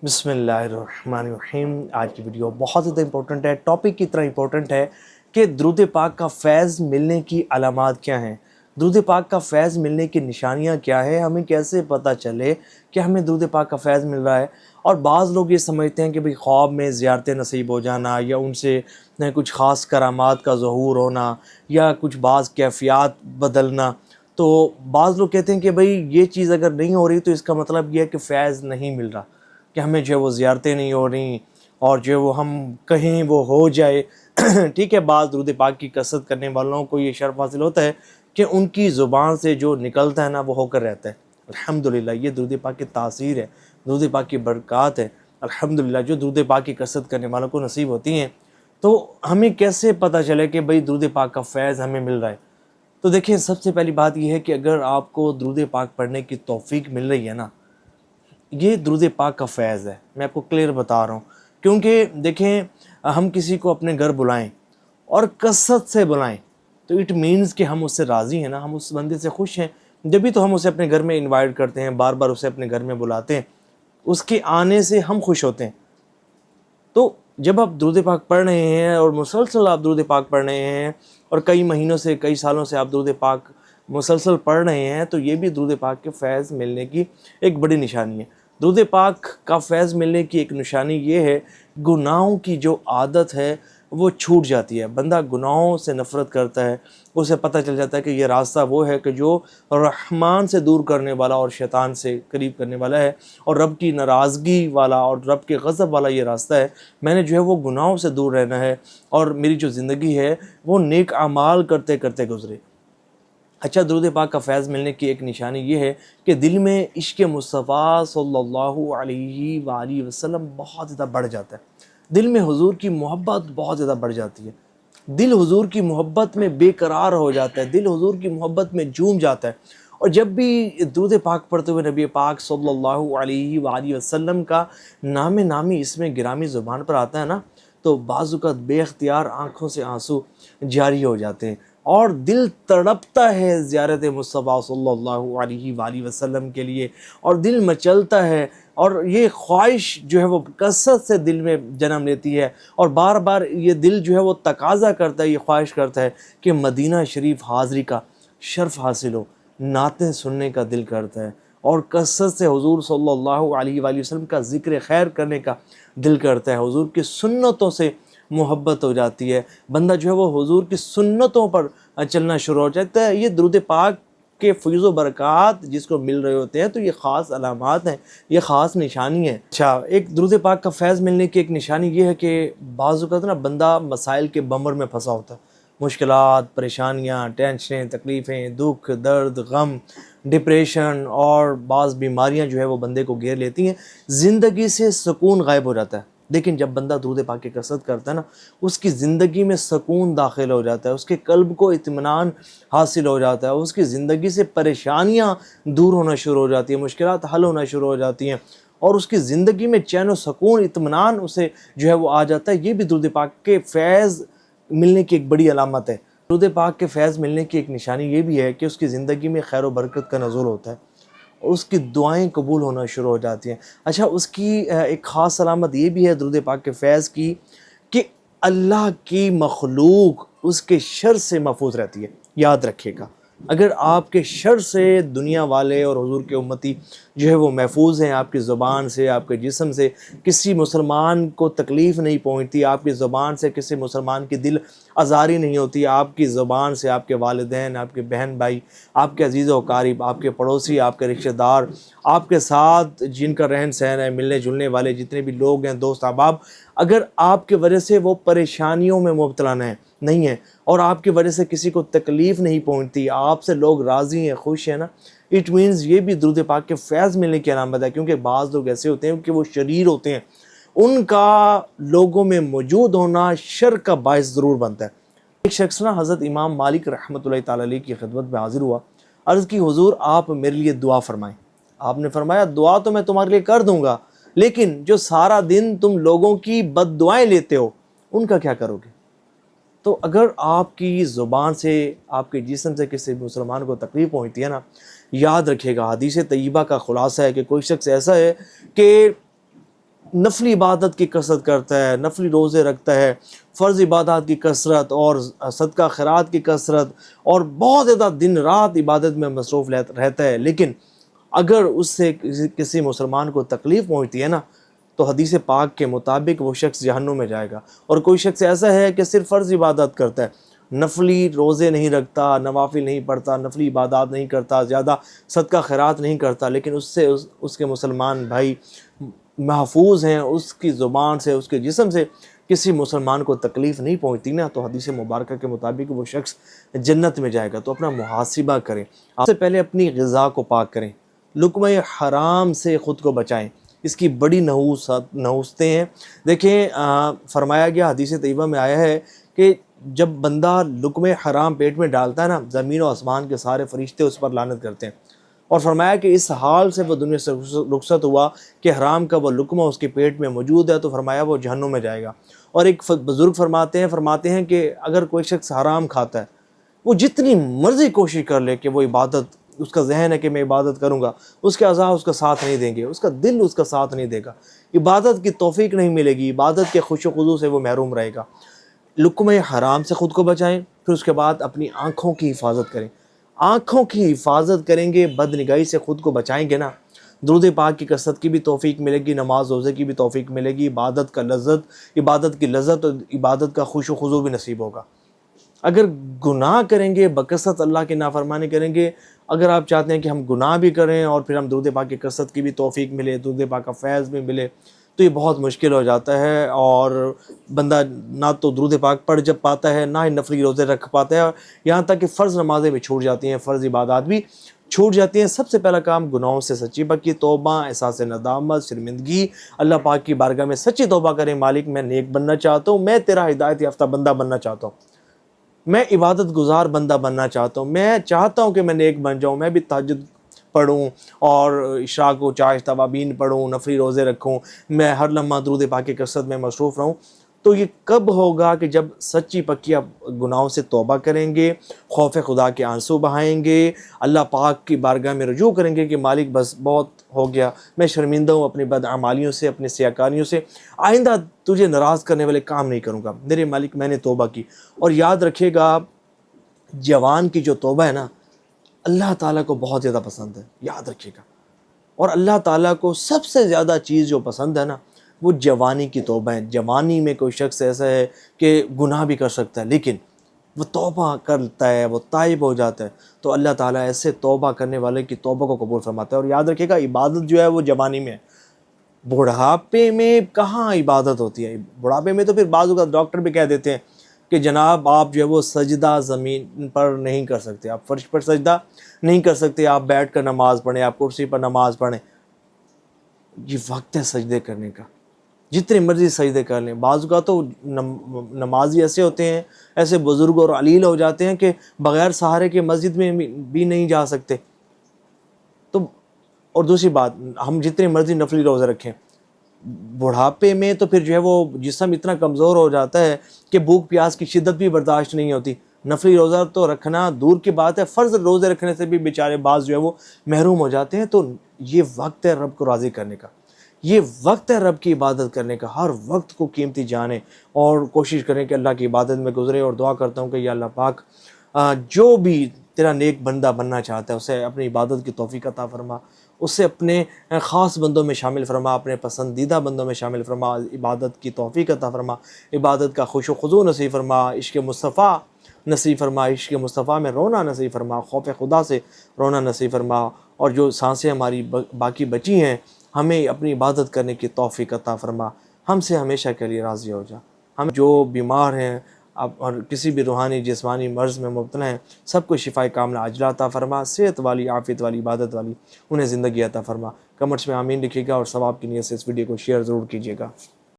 بسم اللہ الرحمن الرحیم۔ آج کی ویڈیو بہت زیادہ امپورٹنٹ ہے، ٹاپک کی طرح امپورٹنٹ ہے کہ درود پاک کا فیض ملنے کی علامات کیا ہیں، درود پاک کا فیض ملنے کی نشانیاں کیا ہے، ہمیں کیسے پتہ چلے کہ ہمیں درود پاک کا فیض مل رہا ہے۔ اور بعض لوگ یہ سمجھتے ہیں کہ بھئی خواب میں زیارتیں نصیب ہو جانا یا ان سے کچھ خاص کرامات کا ظہور ہونا یا کچھ بعض کیفیات بدلنا، تو بعض لوگ کہتے ہیں کہ بھئی یہ چیز اگر نہیں ہو رہی تو اس کا مطلب یہ ہے کہ فیض نہیں مل رہا، کہ ہمیں جو ہے وہ زیارتیں نہیں ہو رہی اور جو وہ ہم کہیں وہ ہو جائے۔ ٹھیک ہے، بعض درود پاک کی کثرت کرنے والوں کو یہ شرف حاصل ہوتا ہے کہ ان کی زبان سے جو نکلتا ہے نا وہ ہو کر رہتا ہے۔ الحمدللہ یہ درود پاک کی تاثیر ہے، درود پاک کی برکات ہے، الحمدللہ جو درود پاک کی کثرت کرنے والوں کو نصیب ہوتی ہیں۔ تو ہمیں کیسے پتہ چلے کہ بھئی درود پاک کا فیض ہمیں مل رہا ہے؟ تو دیکھیں، سب سے پہلی بات یہ ہے کہ اگر آپ کو درود پاک پڑھنے کی توفیق مل رہی ہے نا، یہ درود پاک کا فیض ہے۔ میں آپ کو کلیئر بتا رہا ہوں، کیونکہ دیکھیں ہم کسی کو اپنے گھر بلائیں اور کثرت سے بلائیں تو اٹ مینز کہ ہم اس سے راضی ہیں نا، ہم اس بندے سے خوش ہیں، جبھی تو ہم اسے اپنے گھر میں انوائٹ کرتے ہیں، بار بار اسے اپنے گھر میں بلاتے ہیں، اس کے آنے سے ہم خوش ہوتے ہیں۔ تو جب آپ درود پاک پڑھ رہے ہیں اور مسلسل آپ درود پاک پڑھ رہے ہیں اور کئی مہینوں سے کئی سالوں سے آپ درود پاک مسلسل پڑھ رہے ہیں، تو یہ بھی درود پاک کے فیض ملنے کی ایک بڑی نشانی ہے۔ درود پاک کا فیض ملنے کی ایک نشانی یہ ہے، گناہوں کی جو عادت ہے وہ چھوٹ جاتی ہے، بندہ گناہوں سے نفرت کرتا ہے، اسے پتہ چل جاتا ہے کہ یہ راستہ وہ ہے کہ جو رحمان سے دور کرنے والا اور شیطان سے قریب کرنے والا ہے، اور رب کی ناراضگی والا اور رب کے غضب والا یہ راستہ ہے۔ میں نے جو ہے وہ گناہوں سے دور رہنا ہے اور میری جو زندگی ہے وہ نیک اعمال کرتے کرتے گزرے۔ اچھا، درود پاک کا فیض ملنے کی ایک نشانی یہ ہے کہ دل میں عشق مصطفیٰ صلی اللہ علیہ وآلہ وسلم بہت زیادہ بڑھ جاتا ہے، دل میں حضور کی محبت بہت زیادہ بڑھ جاتی ہے، دل حضور کی محبت میں بے قرار ہو جاتا ہے، دل حضور کی محبت میں جھوم جاتا ہے۔ اور جب بھی درود پاک پڑھتے ہوئے نبی پاک صلی اللہ علیہ وآلہ وسلم کا نامی اسم گرامی زبان پر آتا ہے نا، تو بعض اوقات بے اختیار آنکھوں سے آنسو جاری ہو جاتے ہیں اور دل تڑپتا ہے زیارت مصطفیٰ صلی اللہ علیہ وآلہ وسلم کے لیے، اور دل مچلتا ہے، اور یہ خواہش جو ہے وہ کثرت سے دل میں جنم لیتی ہے، اور بار بار یہ دل جو ہے وہ تقاضا کرتا ہے، یہ خواہش کرتا ہے کہ مدینہ شریف حاضری کا شرف حاصل ہو، نعتیں سننے کا دل کرتا ہے، اور کثرت سے حضور صلی اللہ علیہ وآلہ وسلم کا ذکر خیر کرنے کا دل کرتا ہے، حضور کی سنتوں سے محبت ہو جاتی ہے، بندہ جو ہے وہ حضور کی سنتوں پر چلنا شروع ہو جاتا ہے۔ یہ درود پاک کے فیض و برکات جس کو مل رہے ہوتے ہیں، تو یہ خاص علامات ہیں، یہ خاص نشانی ہے۔ اچھا، ایک درود پاک کا فیض ملنے کی ایک نشانی یہ ہے کہ بعض اوقات نا بندہ مسائل کے بمبر میں پھنسا ہوتا ہے، مشکلات، پریشانیاں، ٹینشنیں، تکلیفیں، دکھ، درد، غم، ڈپریشن اور بعض بیماریاں جو ہے وہ بندے کو گھیر لیتی ہیں، زندگی سے سکون غائب ہو جاتا ہے۔ لیکن جب بندہ درود پاک کی کثرت کرتا ہے نا، اس کی زندگی میں سکون داخل ہو جاتا ہے، اس کے قلب کو اطمینان حاصل ہو جاتا ہے، اس کی زندگی سے پریشانیاں دور ہونا شروع ہو جاتی ہیں، مشکلات حل ہونا شروع ہو جاتی ہیں، اور اس کی زندگی میں چین و سکون، اطمینان اسے جو ہے وہ آ جاتا ہے۔ یہ بھی درود پاک کے فیض ملنے کی ایک بڑی علامت ہے۔ درود پاک کے فیض ملنے کی ایک نشانی یہ بھی ہے کہ اس کی زندگی میں خیر و برکت کا نزول ہوتا ہے، اور اس کی دعائیں قبول ہونا شروع ہو جاتی ہیں۔ اچھا، اس کی ایک خاص علامت یہ بھی ہے درود پاک کے فیض کی کہ اللہ کی مخلوق اس کے شر سے محفوظ رہتی ہے۔ یاد رکھیے گا، اگر آپ کے شر سے دنیا والے اور حضور کے امتی جو ہے وہ محفوظ ہیں، آپ کی زبان سے، آپ کے جسم سے کسی مسلمان کو تکلیف نہیں پہنچتی، آپ کی زبان سے کسی مسلمان کی دل آزاری نہیں ہوتی، آپ کی زبان سے آپ کے والدین، آپ کے بہن بھائی، آپ کے عزیز و اقارب، آپ کے پڑوسی، آپ کے رشتہ دار، آپ کے ساتھ جن کا رہن سہن ہے، ملنے جلنے والے جتنے بھی لوگ ہیں، دوست احباب، اگر آپ کی وجہ سے وہ پریشانیوں میں مبتلا نہیں ہیں اور آپ کی وجہ سے کسی کو تکلیف نہیں پہنچتی، آپ سے لوگ راضی ہیں، خوش ہیں نا، اٹ مینز یہ بھی درود پاک کے فیض ملنے کی علامت ہے۔ کیونکہ بعض لوگ ایسے ہوتے ہیں کہ وہ شریر ہوتے ہیں، ان کا لوگوں میں موجود ہونا شر کا باعث ضرور بنتا ہے۔ ایک شخص نا حضرت امام مالک رحمۃ اللہ تعالی علیہ کی خدمت میں حاضر ہوا، عرض کی حضور آپ میرے لیے دعا فرمائیں۔ آپ نے فرمایا دعا تو میں تمہارے لیے کر دوں گا، لیکن جو سارا دن تم لوگوں کی بد دعائیں لیتے ہو ان کا کیا کرو گے؟ تو اگر آپ کی زبان سے، آپ کے جسم سے کسی مسلمان کو تکلیف پہنچتی ہے نا، یاد رکھیے گا، حدیث طیبہ کا خلاصہ ہے کہ کوئی شخص ایسا ہے کہ نفلی عبادت کی کثرت کرتا ہے، نفلی روزے رکھتا ہے، فرض عبادات کی کثرت اور صدقہ خیرات کی کثرت اور بہت زیادہ دن رات عبادت میں مصروف رہتا ہے، لیکن اگر اس سے کسی مسلمان کو تکلیف پہنچتی ہے نا تو حدیث پاک کے مطابق وہ شخص جہنم میں جائے گا۔ اور کوئی شخص ایسا ہے کہ صرف فرض عبادت کرتا ہے، نفلی روزے نہیں رکھتا، نوافل نہیں پڑھتا، نفلی عبادات نہیں کرتا، زیادہ صدقہ خیرات نہیں کرتا، لیکن اس سے اس کے مسلمان بھائی محفوظ ہیں، اس کی زبان سے، اس کے جسم سے کسی مسلمان کو تکلیف نہیں پہنچتی نا، تو حدیث مبارکہ کے مطابق وہ شخص جنت میں جائے گا۔ تو اپنا محاسبہ کریں، آپ سے پہلے اپنی غذا کو پاک کریں، لقمہ حرام سے خود کو بچائیں، اس کی بڑی نحوستیں ہیں۔ دیکھیں فرمایا گیا، حدیث طیبہ میں آیا ہے کہ جب بندہ لقمہ حرام پیٹ میں ڈالتا ہے نا، زمین و آسمان کے سارے فرشتے اس پر لعنت کرتے ہیں، اور فرمایا کہ اس حال سے وہ دنیا سے رخصت ہوا کہ حرام کا وہ لقمہ اس کے پیٹ میں موجود ہے، تو فرمایا وہ جہنم میں جائے گا۔ اور ایک بزرگ فرماتے ہیں کہ اگر کوئی شخص حرام کھاتا ہے، وہ جتنی مرضی کوشش کر لے کہ وہ عبادت، اس کا ذہن ہے کہ میں عبادت کروں گا، اس کے اعضاء اس کا ساتھ نہیں دیں گے، اس کا دل اس کا ساتھ نہیں دے گا، عبادت کی توفیق نہیں ملے گی، عبادت کے خوش و خضوع سے وہ محروم رہے گا۔ لقمہ حرام سے خود کو بچائیں، پھر اس کے بعد اپنی آنکھوں کی حفاظت کریں۔ آنکھوں کی حفاظت کریں گے، بد نگاہی سے خود کو بچائیں گے نا، درود پاک کی کثرت کی بھی توفیق ملے گی، نماز روزے کی بھی توفیق ملے گی، عبادت کی لذت اور عبادت کا خوش و خضوع بھی نصیب ہوگا۔ اگر گناہ کریں گے، بکثرت اللہ کی نافرمانی کریں گے، اگر آپ چاہتے ہیں کہ ہم گناہ بھی کریں اور پھر ہم درود پاک کی کثرت کی بھی توفیق ملے، درود پاک کا فیض بھی ملے، تو یہ بہت مشکل ہو جاتا ہے، اور بندہ نہ تو درود پاک پڑھ جب پاتا ہے، نہ ہی نفلی روزے رکھ پاتا ہے، یہاں تک کہ فرض نمازیں بھی چھوٹ جاتی ہیں، فرض عبادات بھی چھوٹ جاتی ہیں۔ سب سے پہلا کام گناہوں سے سچی پکی توبہ، احساس ندامت، شرمندگی، اللہ پاک کی بارگاہ میں سچی توبہ کریں، مالک میں نیک بننا چاہتا ہوں، میں تیرا ہدایت یافتہ بندہ بننا چاہتا ہوں، میں عبادت گزار بندہ بننا چاہتا ہوں، میں چاہتا ہوں کہ میں نیک بن جاؤں، میں بھی تہجد پڑھوں اور اشراق و چاشت توابین پڑھوں، نفلی روزے رکھوں، میں ہر لمحہ درود پاک کی کثرت میں مصروف رہوں۔ تو یہ کب ہوگا کہ جب سچی پکی آپ گناہوں سے توبہ کریں گے، خوف خدا کے آنسو بہائیں گے، اللہ پاک کی بارگاہ میں رجوع کریں گے کہ مالک بس بہت ہو گیا، میں شرمندہ ہوں اپنی بدعمالیوں سے، اپنی سیاکاریوں سے، آئندہ تجھے ناراض کرنے والے کام نہیں کروں گا، میرے مالک میں نے توبہ کی۔ اور یاد رکھیے گا، جوان کی جو توبہ ہے نا، اللہ تعالیٰ کو بہت زیادہ پسند ہے، یاد رکھیے گا۔ اور اللہ تعالیٰ کو سب سے زیادہ چیز جو پسند ہے نا، وہ جوانی کی توبہ ہے۔ جوانی میں کوئی شخص ایسا ہے کہ گناہ بھی کر سکتا ہے، لیکن وہ توبہ کرتا ہے، وہ تائب ہو جاتا ہے، تو اللہ تعالیٰ ایسے توبہ کرنے والے کی توبہ کو قبول فرماتا ہے۔ اور یاد رکھیے گا، عبادت جو ہے وہ جوانی میں ہے، بڑھاپے میں کہاں عبادت ہوتی ہے۔ بڑھاپے میں تو پھر بعض اوقات ڈاکٹر بھی کہہ دیتے ہیں کہ جناب آپ جو ہے وہ سجدہ زمین پر نہیں کر سکتے، آپ فرش پر سجدہ نہیں کر سکتے، آپ بیٹھ کر نماز پڑھیں، آپ کرسی پر نماز پڑھیں۔ یہ وقت ہے سجدے کرنے کا، جتنے مرضی سجدے کر لیں۔ بعض اوقات تو نمازی ایسے ہوتے ہیں، ایسے بزرگ اور علیل ہو جاتے ہیں کہ بغیر سہارے کے مسجد میں بھی نہیں جا سکتے۔ تو اور دوسری بات، ہم جتنے مرضی نفلی روزے رکھیں، بڑھاپے میں تو پھر جو ہے وہ جسم اتنا کمزور ہو جاتا ہے کہ بھوک پیاس کی شدت بھی برداشت نہیں ہوتی۔ نفلی روزہ تو رکھنا دور کی بات ہے، فرض روزے رکھنے سے بھی بیچارے بعض جو ہے وہ محروم ہو جاتے ہیں۔ تو یہ وقت ہے رب کو راضی کرنے کا، یہ وقت ہے رب کی عبادت کرنے کا۔ ہر وقت کو قیمتی جانیں اور کوشش کریں کہ اللہ کی عبادت میں گزرے۔ اور دعا کرتا ہوں کہ یا اللہ پاک، جو بھی تیرا نیک بندہ بننا چاہتا ہے اسے اپنی عبادت کی توفیق عطا فرما، اسے اپنے خاص بندوں میں شامل فرما، اپنے پسندیدہ بندوں میں شامل فرما، عبادت کی توفیق عطا فرما، عبادت کا خوش و خضوع نصیب فرما، عشق مصطفیٰ نصیب فرما، عشق مصطفیٰ میں رونا نصیب فرما، خوف خدا سے رونا نصیب فرما، اور جو سانسیں ہماری باقی بچی ہیں ہمیں اپنی عبادت کرنے کی توفیق عطا فرما، ہم سے ہمیشہ کے لیے راضی ہو جا۔ ہم جو بیمار ہیں اور کسی بھی روحانی جسمانی مرض میں مبتلا ہیں، سب کو شفائے کاملہ عاجلہ عطا فرما، صحت والی، عافیت والی، عبادت والی انہیں زندگی عطا فرما۔ کمنٹس میں آمین لکھیے گا، اور ثواب کی نیت سے اس ویڈیو کو شیئر ضرور کیجیے گا۔